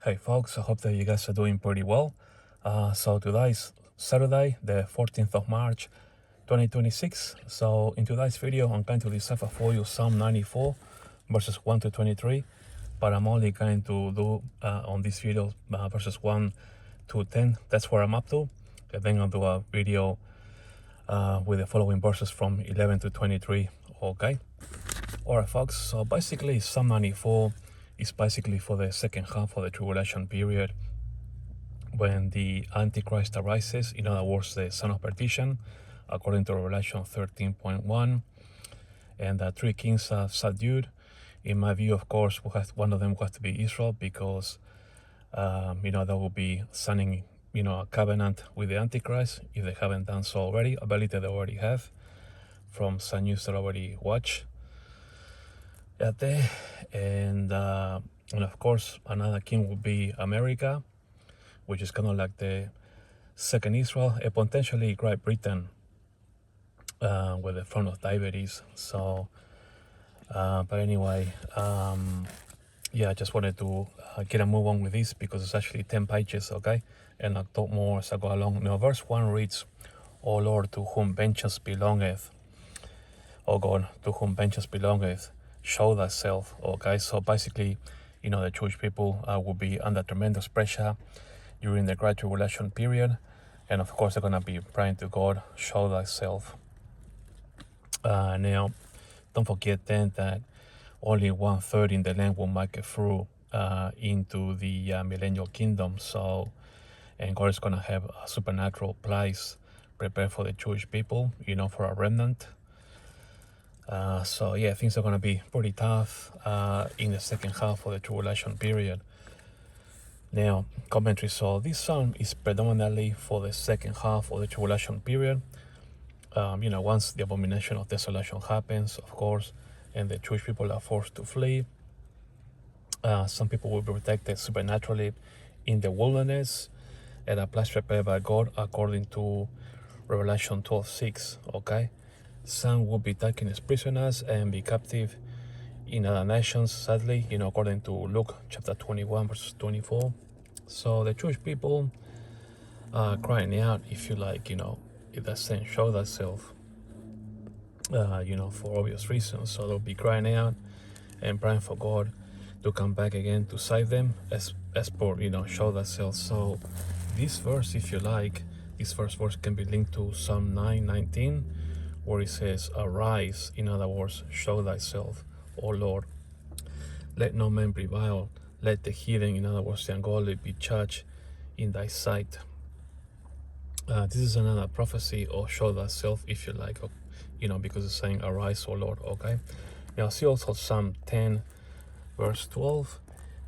Hey folks, I hope that you guys are doing pretty well. So today is Saturday, the 14th of March, 2026. So in today's video, I'm going to decipher for you Psalm 94, verses 1 to 23. But I'm only going to do on this video verses 1 to 10. That's where I'm up to. And then I'll do a video with the following verses from 11 to 23. Okay. Alright folks, so basically Psalm 94 is basically for the second half of the tribulation period, when the Antichrist arises, in other words, the son of perdition, according to Revelation 13.1, and the three kings are subdued. In my view, of course, one of them has to be Israel, because they will be signing a covenant with the Antichrist, if they haven't done so already. I believe that they already have, from some news that I already watched out there. And of course another king will be America, which is kind of like the second Israel, and potentially Great Britain, where the throne of David is. So but anyway, yeah, I just wanted to get a move on with this, because it's actually 10 pages, okay? And I'll talk more as I go along. Now verse 1 reads, O Lord, to whom vengeance belongeth, O God, to whom vengeance belongeth, show thyself. Okay, so basically, the Jewish people will be under tremendous pressure during the Great Tribulation period, and of course they're going to be praying to God, show thyself. Now, don't forget then that only 1/3 in the land will make it through into the millennial kingdom. So, and God is going to have a supernatural place prepared for the Jewish people, for a remnant. So yeah, things are going to be pretty tough in the second half of the tribulation period. Now, commentary. So this psalm is predominantly for the second half of the tribulation period. Once the abomination of desolation happens, of course, and the Jewish people are forced to flee, some people will be protected supernaturally in the wilderness at a place prepared by God, according to Revelation 12:6. Okay. Some will be taken as prisoners and be captive in other nations, sadly, according to Luke chapter 21, verses 24. So the Jewish people are crying out, if you like, in that sense, show thyself, for obvious reasons. So they'll be crying out and praying for God to come back again to save them, as per, show thyself. So this verse, if you like, this first verse can be linked to Psalm 9:19, where it says, arise, in other words, show thyself, O Lord. Let no man prevail, let the heathen, in other words, the ungodly, be judged in thy sight. This is another prophecy, or show thyself, if you like, because it's saying, arise, O Lord. Okay. Now see also Psalm 10, verse 12.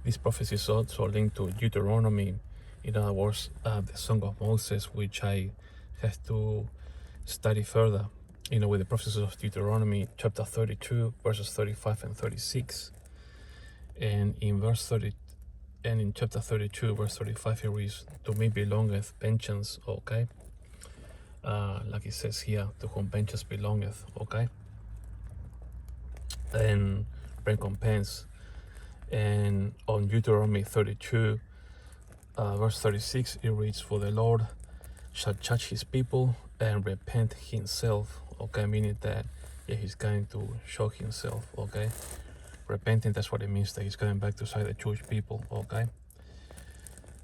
This prophecy is also linked to Deuteronomy, in other words, the Song of Moses, which I have to study further, with the prophecies of Deuteronomy chapter 32, verses 35 and 36. And in chapter 32, verse 35, it reads, to me belongeth vengeance, okay? Like it says here, to whom vengeance belongeth, okay? And recompense. And on Deuteronomy 32, verse 36, it reads, for the Lord shall judge his people and repent himself. Okay, meaning that he's going to show himself. Okay, repenting, that's what it means, that he's coming back to save the Jewish people. Okay,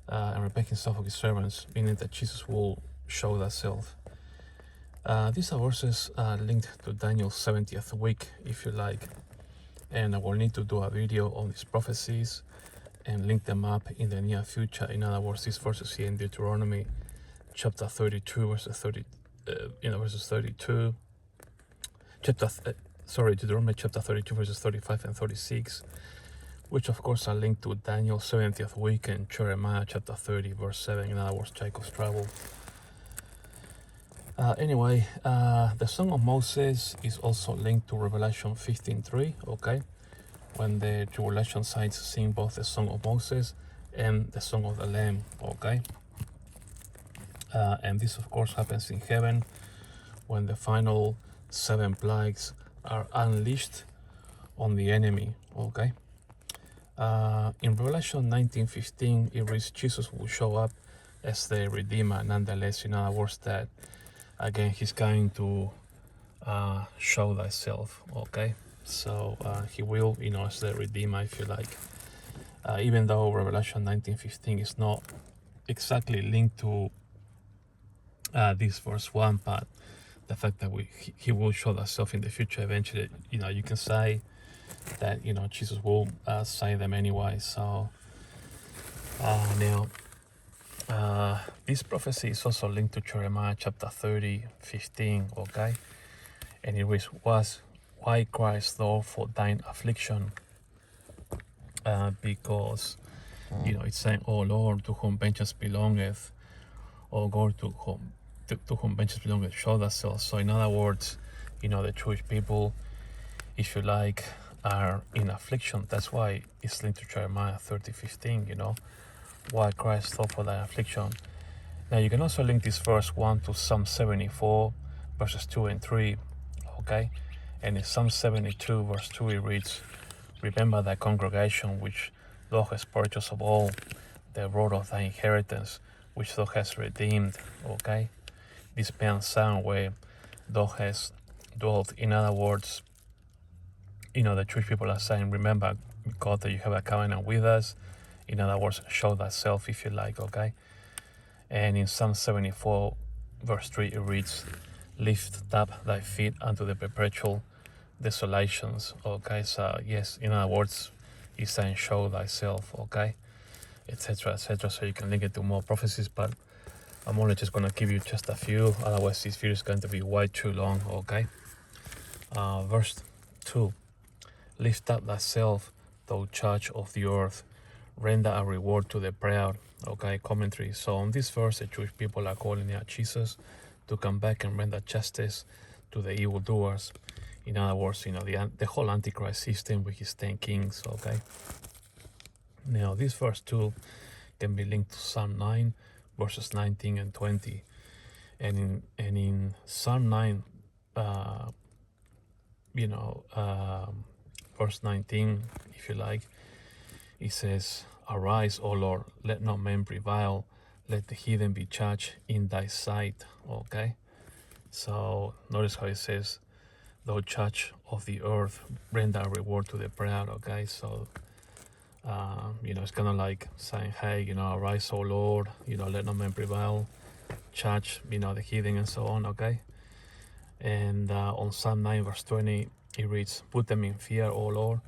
and repent himself of his servants, meaning that Jesus will show thyself. These are verses linked to Daniel's 70th week, if you like, and I will need to do a video on these prophecies and link them up in the near future. In other words, these verses here in Deuteronomy chapter 32, verses 32. Deuteronomy chapter 32, verses 35 and 36, which of course are linked to Daniel's 70th week, and Jeremiah chapter 30, verse 7, in other words, Jacob's trouble. Anyway, the Song of Moses is also linked to Revelation 15:3, okay, when the tribulation saints sing both the Song of Moses and the Song of the Lamb, okay. And this of course happens in heaven, when the final 7 plagues are unleashed on the enemy, okay. In Revelation 19:15, it reads Jesus will show up as the Redeemer. Nonetheless, in other words, that again he's going to show thyself. Okay, so he will, as the Redeemer, if you like. Even though Revelation 19:15 is not exactly linked to this verse 1, but the fact that he will show himself in the future eventually, you can say that Jesus will say them anyway. So now this prophecy is also linked to Jeremiah chapter 30:15. Okay, and it was why Christ though for thine affliction, because it's saying, oh Lord, to whom vengeance belongeth, or God to whom vengeance belongeth, show thyself. So in other words, the Jewish people, if you like, are in affliction. That's why it's linked to Jeremiah 30:15, why Christ thought for thy affliction. Now you can also link this verse 1 to Psalm 74 verses 2 and 3. Okay, and in Psalm 72 verse 2 it reads, remember thy congregation which thou hast purchased of all, the road of thy inheritance which thou hast redeemed. Okay, this Mount Zion where thou hast dwelt. In other words, the Jewish people are saying, remember God that you have a covenant with us. In other words, show thyself, if you like. Okay, and in Psalm 74 verse 3 it reads, lift up thy feet unto the perpetual desolations. Okay, so yes, in other words, he's saying show thyself. Okay, etc., etc. So you can link it to more prophecies, but I'm only just going to give you just a few, otherwise this video is going to be way too long. Okay, verse 2, lift up thyself, thou judge of the earth, render a reward to the proud. Okay, commentary. So on this verse, the Jewish people are calling out Jesus to come back and render justice to the evildoers. In other words, the whole Antichrist system with his 10 kings. Okay, now this verse 2 can be linked to Psalm 9 verses 19 and 20, and in Psalm 9 verse 19, if you like, it says, arise, O Lord, let not men prevail, let the heathen be judged in thy sight. Okay, so notice how it says, thou judge of the earth, render a reward to the proud. Okay, so it's kind of like saying, hey, arise, O Lord, let no man prevail, judge, the heathen and so on. Okay, and on Psalm 9 verse 20 it reads, put them in fear, O Lord,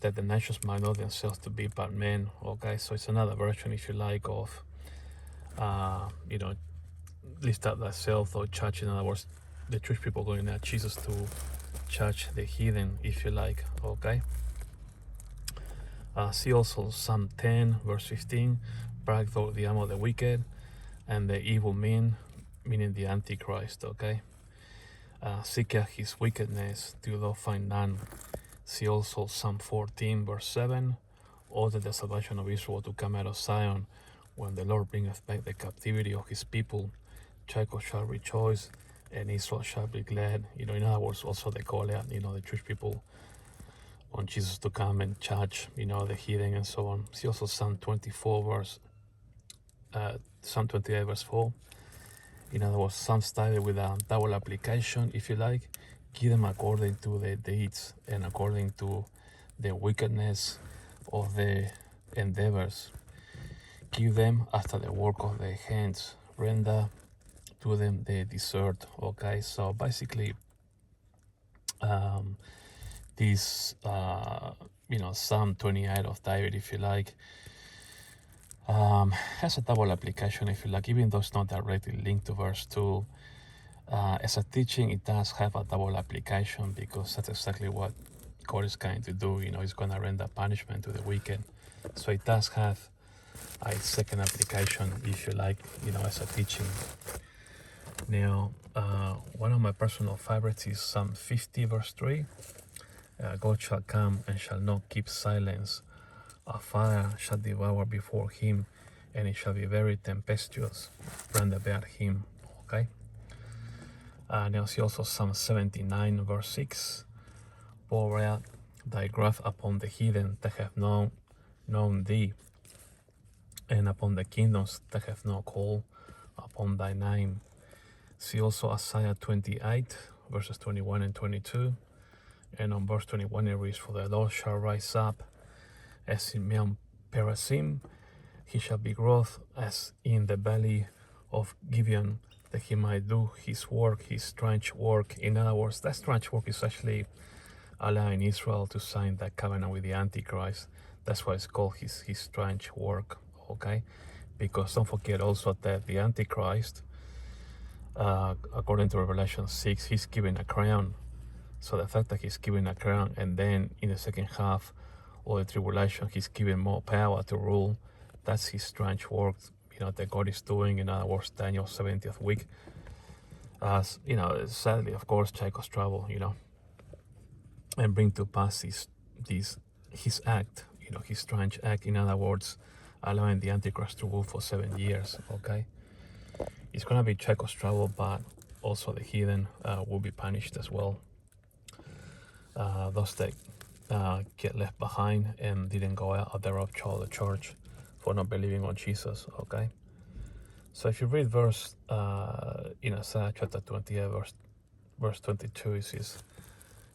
that the nations might know themselves to be but men. Okay, so it's another version, if you like, of lift up thyself or judge. In other words, the Jewish people going at Jesus to judge the heathen, if you like. Okay, see also Psalm 10 verse 15, brag thou the arm of the wicked and the evil men, meaning the Antichrist. Okay, seek out his wickedness till thou find none. See also Psalm 14 verse 7, order the salvation of Israel to come out of Zion, when the Lord bringeth back the captivity of his people. Jacob shall rejoice and Israel shall be glad. In other words, also they call out, the Jewish people want Jesus to come and judge, the heathen and so on. See also Psalm 28 verse 4. In other words, some study with a double application, if you like. Give them according to the deeds and according to the wickedness of the endeavors. Give them after the work of their hands. Render to them the desert. Okay, so basically, this Psalm 28 of David, if you like, has a double application, if you like, even though it's not directly linked to verse 2. As a teaching, it does have a double application, because that's exactly what God is going to do. He's going to render punishment to the wicked. So it does have a second application, if you like, as a teaching. Now, one of my personal favorites is Psalm 50 verse 3. God shall come and shall not keep silence. A fire shall devour before him, and it shall be very tempestuous round about him. Okay. Now see also Psalm 79 verse 6. Pour out thy wrath upon the heathen that have known known thee, and upon the kingdoms that have no call upon thy name. See also Isaiah 28, verses 21 and 22. And on verse 21 it reads, for the Lord shall rise up as in Mount Perazim, he shall be growth as in the valley of Gibeon, that he might do his work, his strange work. In other words, that strange work is actually allowing Israel to sign that covenant with the Antichrist. That's why it's called his strange work, okay? Because don't forget also that the Antichrist, according to Revelation 6, he's given a crown. So the fact that he's given a crown, and then in the second half of the tribulation, he's given more power to rule, that's his strange work, that God is doing. In other words, Daniel's 70th week. As sadly, of course, Jacob's trouble, and bring to pass his act, his strange act. In other words, allowing the Antichrist to rule for 7 years. Okay, it's gonna be Jacob's trouble, but also the heathen will be punished as well. Those that get left behind and didn't go out of the rapture of the church for not believing on Jesus. Okay, so if you read verse in Isaiah chapter 28, verse 22, it says,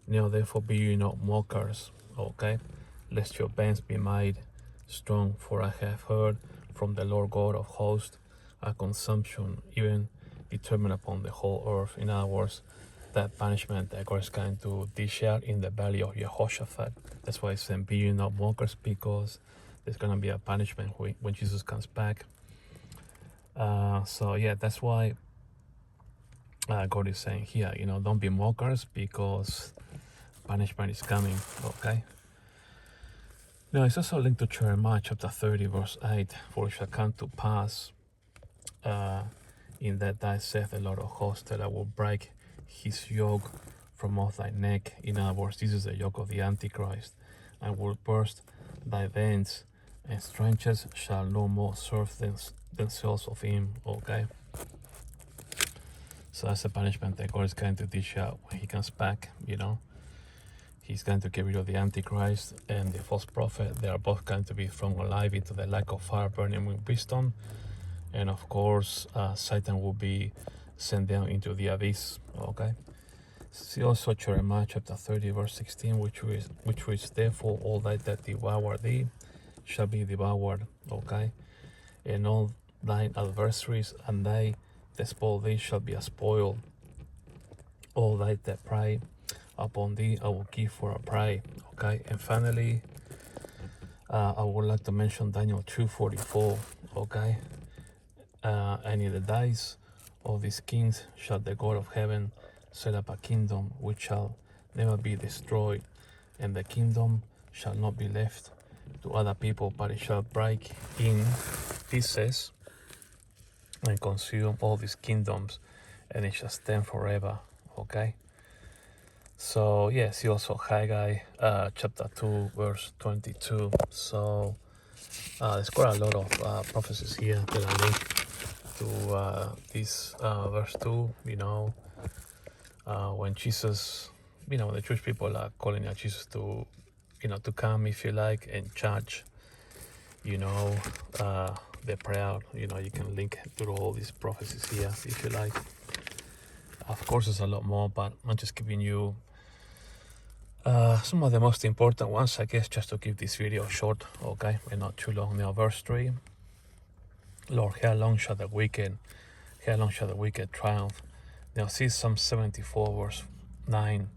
now therefore be ye not mockers, okay, lest your bands be made strong, for I have heard from the Lord God of hosts a consumption even determined upon the whole earth. In other words, that punishment that God is going to dish out in the valley of Jehoshaphat. That's why it's saying be ye not mockers, because there's going to be a punishment when Jesus comes back. So yeah, that's why God is saying here, don't be mockers, because punishment is coming. Okay. Now it's also linked to Jeremiah chapter 30, verse 8. For it shall come to pass in that day, saith the Lord of hosts, that I will break his yoke from off thy neck. In other words, this is the yoke of the Antichrist. I will burst thy veins, and strangers shall no more serve themselves of him. Okay. So that's the punishment that God is going to dish out when he comes back. He's going to get rid of the Antichrist and the false prophet. They are both going to be thrown alive into the lake of fire burning with brimstone. And of course, Satan will be sent down into the abyss. Okay. See also Jeremiah chapter 30, verse 16, which is therefore all that devour thee shall be devoured. Okay. And all thine adversaries and they that spoil thee shall be a spoil. All they that prey upon thee I will give for a prey. Okay. And finally, I would like to mention Daniel 2:44. Okay. And in the days of these kings shall the God of heaven set up a kingdom which shall never be destroyed, and the kingdom shall not be left to other people, but it shall break in pieces and consume all these kingdoms, and it shall stand forever. Okay. So yeah, see also Haggai chapter 2, verse 22. So there's quite a lot of prophecies here that are linked to this verse 2. When Jesus, when the Jewish people are calling out Jesus to, to come, if you like, and judge, the proud. You can link to all these prophecies here, if you like. Of course, there's a lot more, but I'm just giving you some of the most important ones, I guess, just to keep this video short, okay, and not too long. Now, verse 3, Lord, how long shall the wicked triumph? Now, see Psalm 74, verse 9,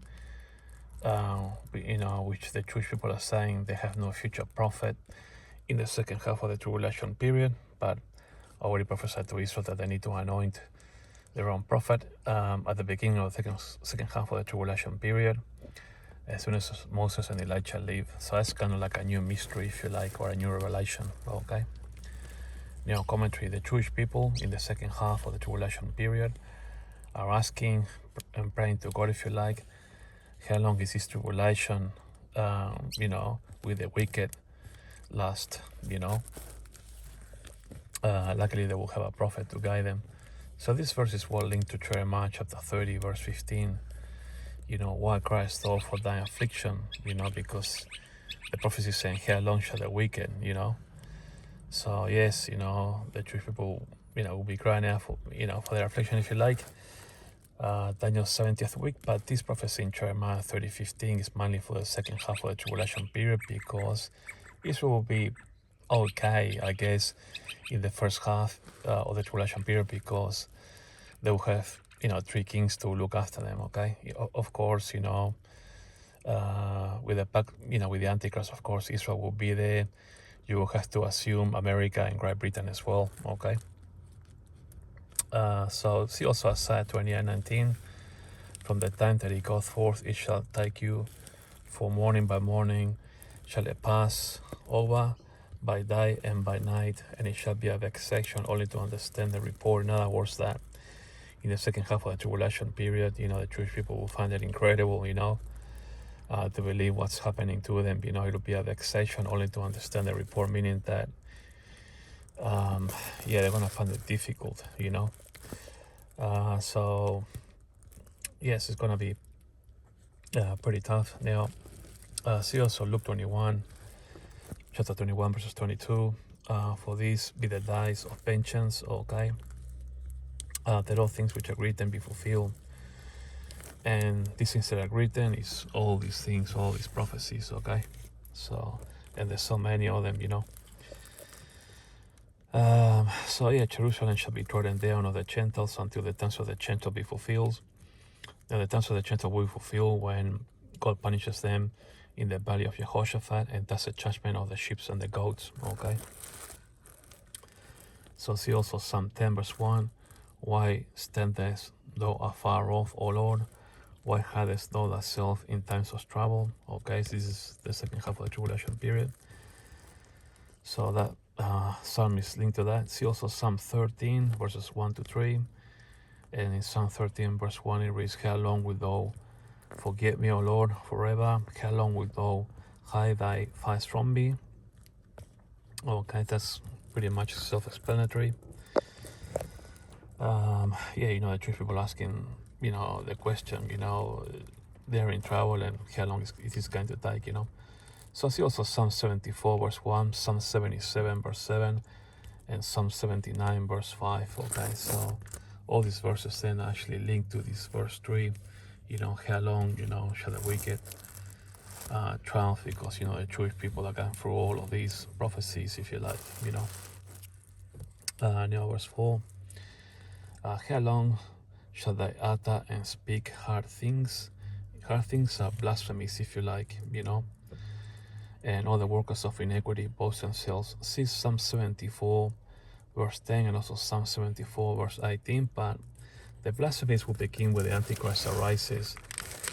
which the Jewish people are saying they have no future prophet in the second half of the tribulation period, but already prophesied to Israel that they need to anoint their own prophet at the beginning of the second half of the tribulation period, as soon as Moses and Elijah leave. So that's kind of like a new mystery, if you like, or a new revelation. Okay. Now, commentary: the Jewish people in the second half of the tribulation period are asking and praying to God, if you like, how long is this tribulation, with the wicked last, luckily they will have a prophet to guide them. So this verse is well linked to Jeremiah chapter 30, verse 15. Why Christ thought for thy affliction, because the prophecy is saying, how long shall the wicked, So yes, the Jewish people, will be crying out for, for their affliction, if you like. Daniel's 70th week, but this prophecy in Jeremiah 30:15 is mainly for the second half of the tribulation period, because Israel will be okay, I guess, in the first half of the tribulation period, because they will have, 3 kings to look after them. Okay, of course, with the with the Antichrist, of course, Israel will be there. You will have to assume America and Great Britain as well. Okay. So see also Isaiah 28:19. From the time that it goes forth, it shall take you, for morning by morning shall it pass over, by day and by night, and it shall be a vexation only to understand the report. In other words, that in the second half of the tribulation period, the Jewish people will find it incredible, to believe what's happening to them. It'll be a vexation only to understand the report, meaning that, they're gonna find it difficult, So yes, it's gonna be pretty tough. Now, see also Luke 21, chapter 21, verses 22. For these be the days of vengeance, okay? That all things which are written be fulfilled. And these things that are written is all these things, all these prophecies, okay? So, and there's so many of them, Jerusalem shall be trodden down of the Gentiles until the times of the Gentiles be fulfilled. Now the times of the Gentiles will be fulfilled when God punishes them in the valley of Jehoshaphat, and that's the judgment of the sheep and the goats, okay? So see also Psalm 10 verse 1. Why standest thou afar off, O Lord? Why hidest thou thyself in times of trouble? Okay, so this is the second half of the tribulation period. So that psalm is linked to that. See also Psalm 13 verses 1 to 3. And in Psalm 13 verse 1 it reads, how long wilt thou forget me, O Lord, forever? How long wilt thou hide thy face from me? Okay, that's pretty much self-explanatory. The Jewish people asking, the question, they're in trouble and how long it is going to take, So I see also Psalm 74 verse 1, Psalm 77 verse 7, and Psalm 79 verse 5. Okay, so all these verses then actually link to this verse 3, how long, shall the wicked triumph, because, the Jewish people are going through all of these prophecies, if you like, Now verse 4. How long shall they utter and speak hard things? Hard things are blasphemies, if you like, And all the workers of iniquity boast themselves. See Psalm 74 verse 10 and also Psalm 74 verse 18. But the blasphemies will begin with the Antichrist arises,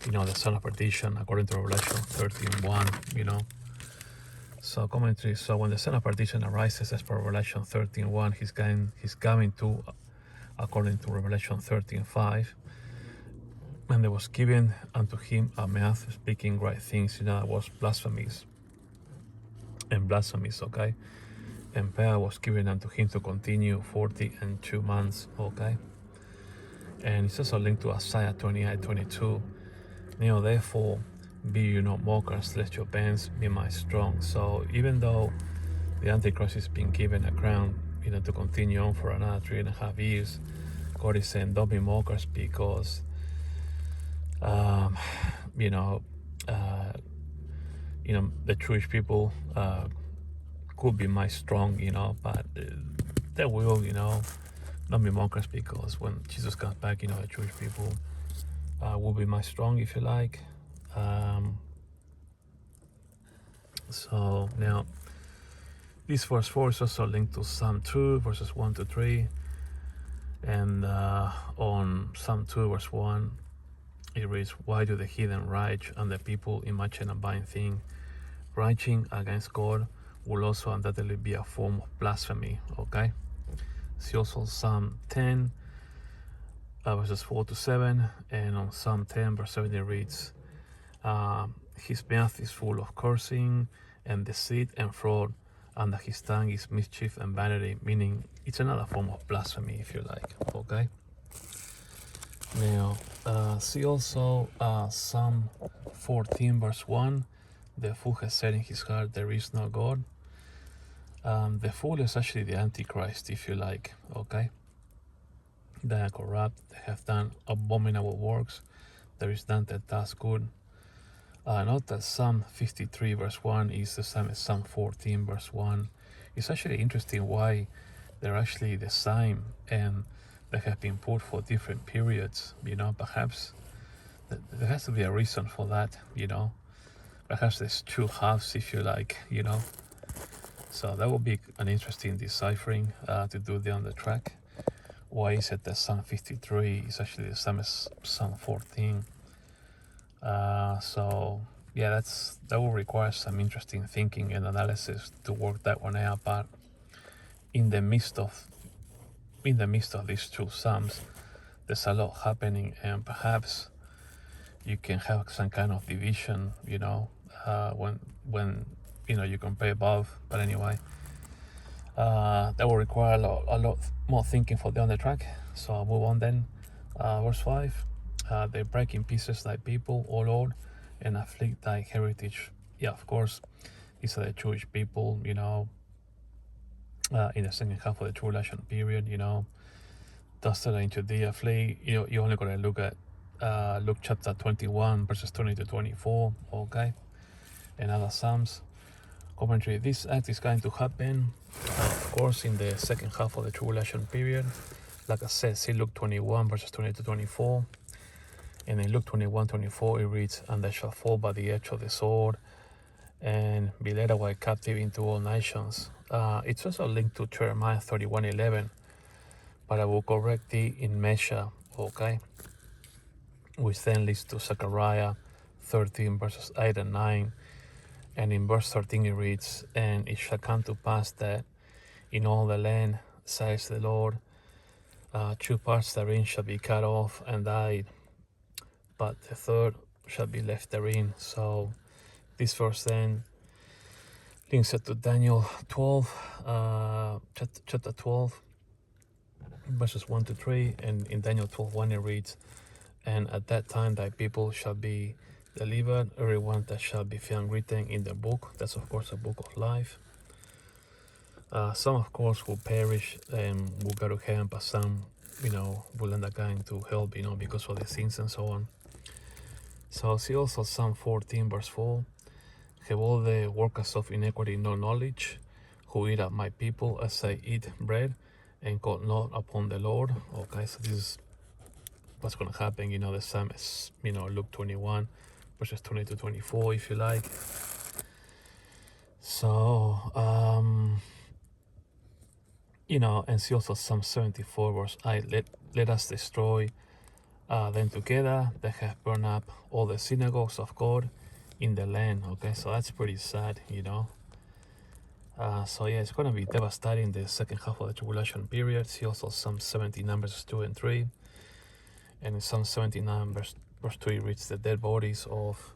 the son of perdition, according to Revelation 13:1, So commentary. So when the son of perdition arises, as per Revelation 13:1, he's coming to, according to Revelation 13:5, and there was given unto him a mouth speaking great things. Was blasphemies and blasphemies, okay? And power was given unto him to continue 42 months, okay? And it's also linked to Isaiah 28:22. Therefore, be you not mockers, lest your bands be my strong. So even though the Antichrist is being given a crown, to continue on for another 3.5 years, God is saying, don't be mockers, because, the Jewish people could be my strong, but they will, don't be mockers, because when Jesus comes back, the Jewish people will be my strong, if you like. So now, this verse 4 is also linked to Psalm 2, verses 1 to 3. And on Psalm 2, verse 1, it reads, why do the heathen rage and the people imagine a vain thing? Raging against God will also undoubtedly be a form of blasphemy, okay? See also Psalm 10, verses 4 to 7. And on Psalm 10, verse 7, it reads, his mouth is full of cursing and deceit and fraud, and his tongue is mischief and vanity, meaning it's another form of blasphemy, if you like, okay? Now, see also Psalm 14 verse 1. The fool has said in his heart, there is no God. The fool is actually the Antichrist, if you like, okay? They are corrupt, they have done abominable works. There is none that does good. Note that Psalm 53 verse 1 is the same as Psalm 14 verse 1. It's actually interesting why they're actually the same and they have been put for different periods, perhaps there has to be a reason for that, perhaps there's two halves, if you like, so that will be an interesting deciphering to do there on the track. Why is it that Psalm 53 is actually the same as Psalm 14? So yeah, that will require some interesting thinking and analysis to work that one out. But in the midst of these two psalms, there's a lot happening, and perhaps you can have some kind of division, when you compare both. But anyway, that will require a lot more thinking for the on the track. So I'll move on then. Verse 5. They break in pieces thy people, O Lord, and afflict thy heritage. Yeah, of course, these are the Jewish people, in the second half of the tribulation period, dusted into Judea flee. You only got to look at Luke chapter 21, verses 20 to 24, okay? And other Psalms. Commentary, this act is going to happen, of course, in the second half of the tribulation period. Like I said, see Luke 21, verses 20 to 24. And in Luke 21:24, it reads, and they shall fall by the edge of the sword and be led away captive into all nations. It's also linked to Jeremiah 31:11, but I will correct thee in measure, okay? Which then leads to Zechariah 13, verses 8 and 9. And in verse 13 it reads, and it shall come to pass that in all the land, says the Lord, 2 parts therein shall be cut off and died, but the third shall be left therein. So this verse then links it to Daniel 12, chapter 12, verses 1 to 3. And in Daniel 12:1 it reads, and at that time thy people shall be delivered, everyone that shall be found written in the book. That's of course a book of life. Some of course will perish and will go to heaven, but some, will end up going to hell, because of their sins and so on. So see also Psalm 14 verse 4. Have all the workers of iniquity no knowledge, who eat up my people as they eat bread, and call not upon the Lord. Okay, so this is what's going to happen. The same as, Luke 21 verses 20 to 24, if you like. So, and see also Psalm 74 verse 8, let us destroy them together that have burned up all the synagogues of God in the land. Okay, so that's pretty sad, so yeah, it's going to be devastating the second half of the tribulation period. See also Psalm 79 verses 2 and 3. And in Psalm 79 verse 2 it reads, the dead bodies of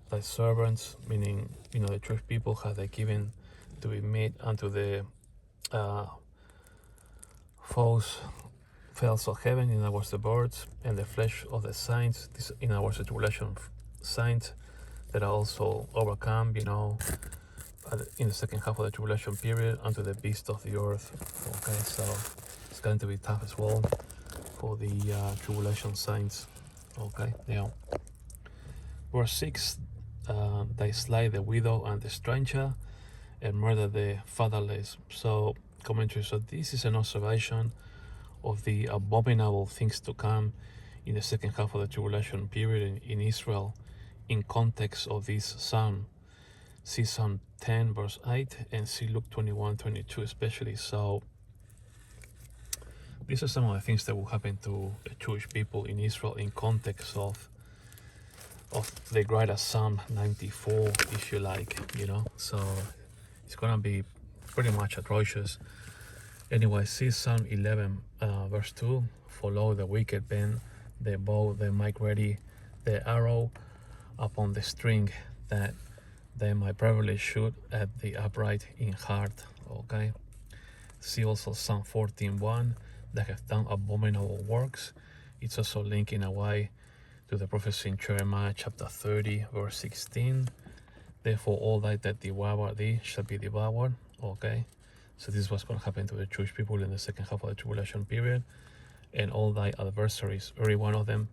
thy servants, meaning, the Jewish people, have they given to be meat unto the fowls of heaven, in other words the birds, and the flesh of the saints, this, in other words the tribulation saints that are also overcome, in the second half of the tribulation period, unto the beast of the earth. Okay, so it's going to be tough as well for the tribulation saints. Okay, now verse 6, they slay the widow and the stranger and murder the fatherless. So commentary, so this is an observation of the abominable things to come in the second half of the tribulation period in Israel, in context of this psalm. See Psalm 10 verse 8 and see Luke 21:22 especially. So these are some of the things that will happen to the Jewish people in Israel in context of the greater Psalm 94, if you like, so it's gonna be pretty much atrocious. Anyway, see Psalm 11 verse 2, for lo, the wicked bend their bow, they make ready their arrow upon the string, that they might privily shoot at the upright in heart. Okay, see also Psalm 14:1, they have done abominable works. It's also linking away to the prophecy in Jeremiah chapter 30 verse 16. Therefore, all that devour thee shall be devoured. Okay, so this is what's going to happen to the Jewish people in the second half of the tribulation period. And all thy adversaries, every one of them,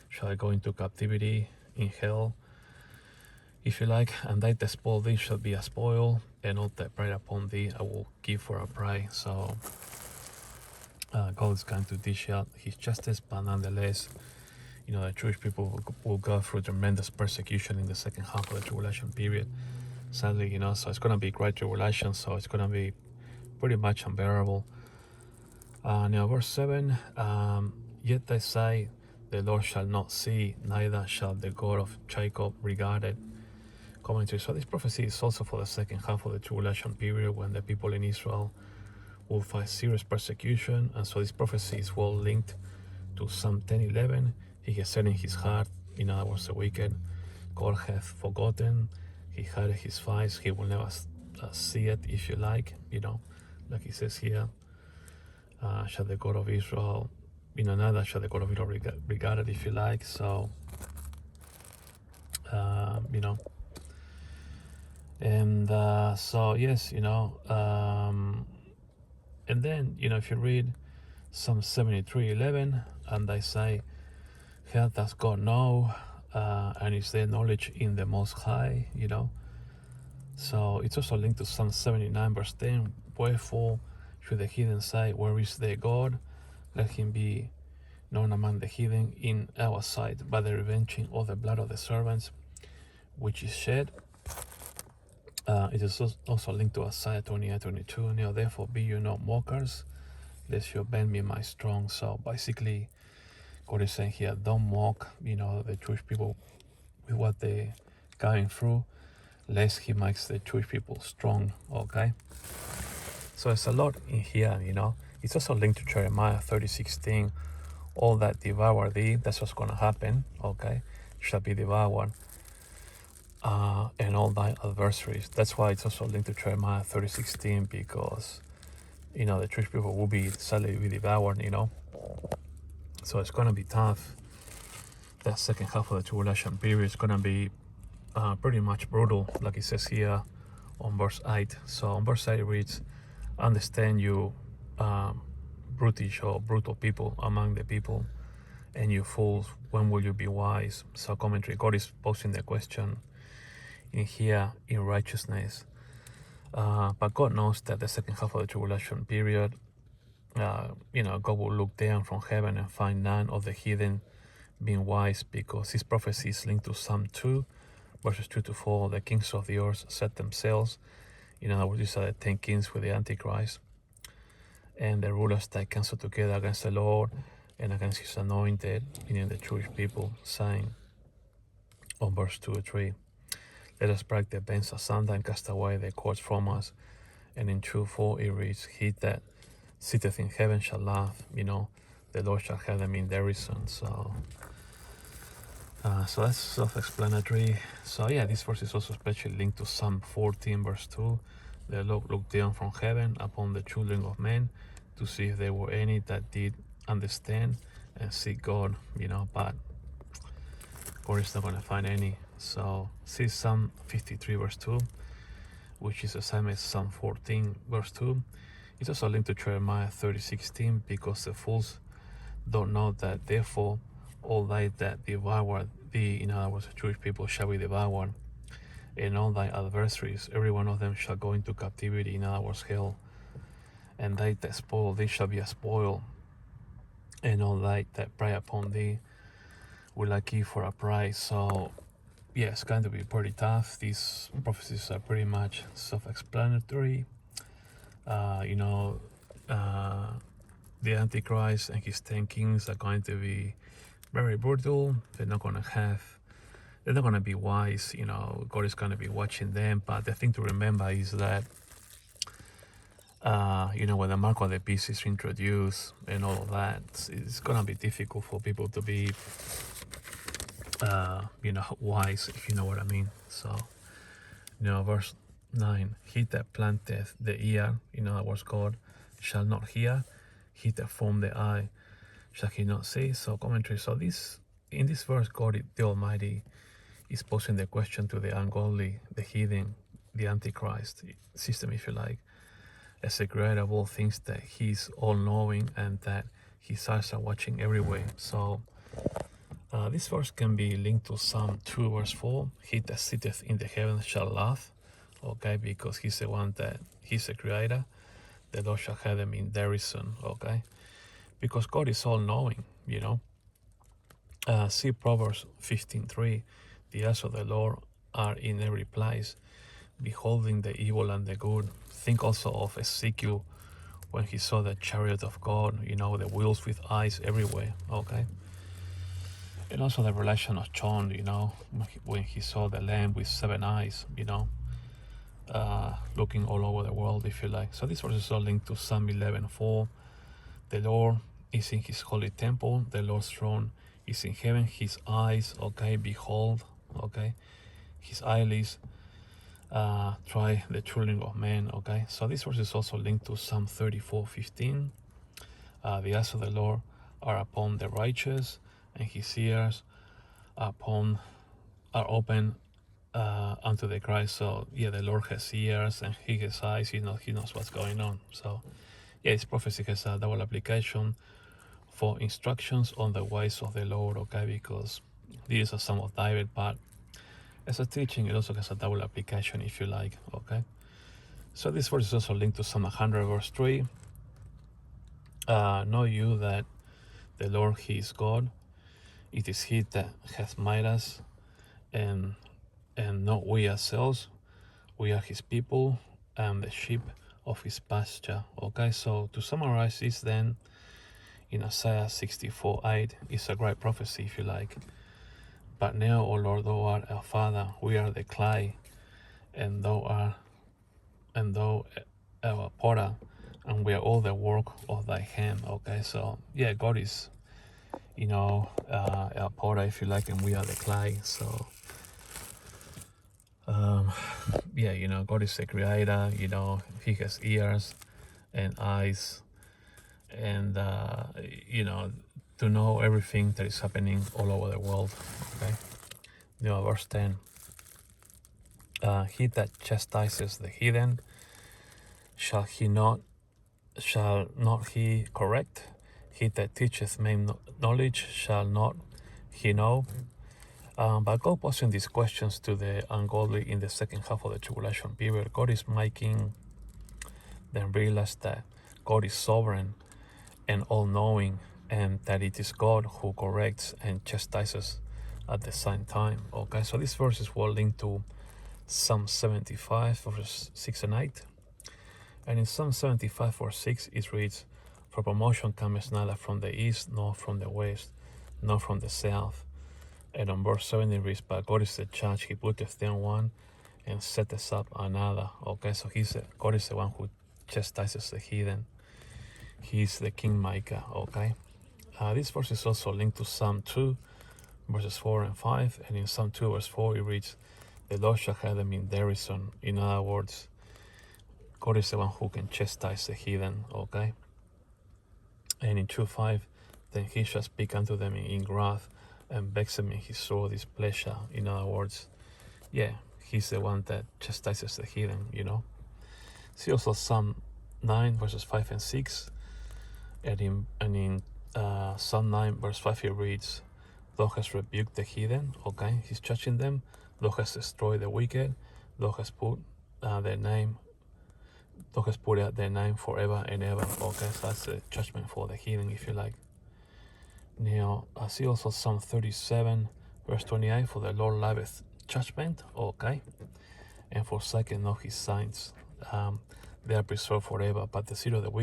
shall go into captivity in hell, if you like, and thy that spoil thee shall be a spoil, and all that pride upon thee I will give for a prey. So God is going to dish out his justice, but nonetheless, the Jewish people will go through tremendous persecution in the second half of the tribulation period. Sadly, so it's going to be great tribulation, so it's going to be pretty much unbearable. Now, verse 7, yet they say, the Lord shall not see, neither shall the God of Jacob regard it. Commentary. So this prophecy is also for the second half of the tribulation period, when the people in Israel will face serious persecution. And so this prophecy is well linked to Psalm 10:11. He has said in his heart, in other words, the wicked, God hath forgotten, he hid his face, he will never see it, if you like, like he says here, shall the God of Israel, neither shall the God of Israel regard it, if you like. So, and so yes, and then, if you read Psalm 73:11, and they say, how does God know, and is there knowledge in the Most High, So it's also linked to Psalm 79 verse 10, wherefore should the heathen say, where is their God? Let him be known among the heathen in our sight by the revenging of the blood of the servants, which is shed. It is also linked to Isaiah 28:22. Now therefore be you not mockers, lest you bend me my strong. So basically, God is saying here, don't mock, the Jewish people with what they're going through, lest he makes the Jewish people strong. Okay. So it's a lot in here, It's also linked to Jeremiah 30:16. All that devour thee, that's what's going to happen. Okay, shall be devoured. And all thy adversaries. That's why it's also linked to Jeremiah 30:16, because the Jewish people will be sadly devoured. So it's gonna be tough. That second half of the tribulation period is gonna be pretty much brutal, like it says here on verse 8. So on verse 8 it reads, understand you brutish or brutal people among the people, and you fools, when will you be wise? So commentary, God is posing the question in here in righteousness, but God knows that the second half of the tribulation period, God will look down from heaven and find none of the heathen being wise, because his prophecy is linked to Psalm 2 verses 2-4. The kings of the earth set themselves, in other words, these are the 10 kings with the Antichrist, and the rulers take counsel together against the Lord and against his anointed, meaning the Jewish people, saying on verse 2-3, let us break the bands asunder and cast away the cords from us. And in 2:4 it reads, he that sitteth in heaven shall laugh, the Lord shall have them in derision. So that's self-explanatory. So yeah, this verse is also especially linked to Psalm 14 verse 2. The Lord looked down from heaven upon the children of men to see if there were any that did understand and seek God, but God is not going to find any. So see Psalm 53 verse 2, which is the same as Psalm 14 verse 2. It's also linked to Jeremiah 30:16, because the fools don't know that therefore all they that devour thee, in other words, the Jewish people, shall be devoured, and all thy adversaries, every one of them shall go into captivity, in other words, hell, and they that spoil thee shall be a spoil, and all they that prey upon thee will I give for a prize. So yeah, it's going to be pretty tough. These prophecies are pretty much self-explanatory. The Antichrist and his 10 kings are going to be very brutal. They're not going to be wise. God is going to be watching them. But the thing to remember is that, when the mark of the beast is introduced and all of that, it's going to be difficult for people to be, wise, if you know what I mean. So, verse 9, he that planteth the ear, in other words, God, shall not hear. He that formed the eye, shall he not see? So commentary. So in this verse, God the Almighty is posing the question to the ungodly, the heathen, the Antichrist system, if you like, as a creator of all things, that he's all-knowing and that his eyes are watching everywhere. So this verse can be linked to Psalm 2 verse 4. He that sitteth in the heavens shall laugh, okay, because he's the one that he's a creator. The Lord shall have them in derision, okay, because God is all-knowing, you know. See Proverbs 15:3. The eyes of the Lord are in every place, beholding the evil and the good. Think also of Ezekiel when he saw the chariot of God, you know, the wheels with eyes everywhere, okay? And also the relation of John, you know, when he saw the lamb with 7 eyes, you know, looking all over the world, if you like. So this verse is all linked to Psalm 11:4. The Lord is in his holy temple. The Lord's throne is in heaven. His eyes, okay, behold, okay, his eyelids try the children of men, okay. So this verse is also linked to Psalm 34:15. The eyes of the Lord are upon the righteous, and his ears are open unto the cry. So yeah, the Lord has ears and he has eyes. He knows what's going on. So yeah, this prophecy has a double application for instructions on the ways of the Lord, okay, because these are some of David, but as a teaching it also has a double application, if you like, okay. So this verse is also linked to Psalm 100 verse 3. Know you that the Lord, he is God. It is he that hath made us, and not we ourselves. We are his people and the sheep of his pasture, okay. So to summarize this then, in Isaiah 64:8, it's a great prophecy, if you like. But now, O Lord, thou art our Father, we are the clay, and thou our potter, and we are all the work of thy hand, okay. So yeah, God is, you know, our potter, if you like, and we are the clay. So yeah, you know, God is the creator, you know, he has ears and eyes, and you know, to know everything that is happening all over the world, okay. You know, verse 10, he that chastises the heathen, shall not he correct? He that teacheth men knowledge, shall not he know? But God posing these questions to the ungodly in the second half of the tribulation period. God is making them realize that God is sovereign and all-knowing, and that it is God who corrects and chastises at the same time, okay. So these verses were linked to Psalm 75 verses 6 and 8. And in Psalm 75 verse 6 it reads, for promotion comes neither from the east, nor from the west, nor from the south. And on verse 7 it reads, but God is the judge, he putteth down one and setteth up another, okay. So God is the one who chastises the heathen. He's the kingmaker, okay. This verse is also linked to Psalm 2 verses 4 and 5. And in Psalm 2 verse 4 it reads, the Lord shall have them in derision. In other words, God is the one who can chastise the heathen, okay. And in 2:5, then he shall speak unto them in wrath, and vex them in his sore displeasure. In other words, yeah, he's the one that chastises the heathen, you know. See also Psalm 9 verses 5 and 6. And in Psalm 9 verse 5 it reads, thou hast rebuked the heathen, okay, he's judging them. Thou hast destroyed the wicked. Thou hast put their name. Thou hast put out their name forever and ever, okay. So that's the judgment for the heathen, if you like. Now I see also Psalm 37 verse 28, for the Lord loveth judgment, okay, and forsaketh not his signs. They are preserved forever, but the seed of the wicked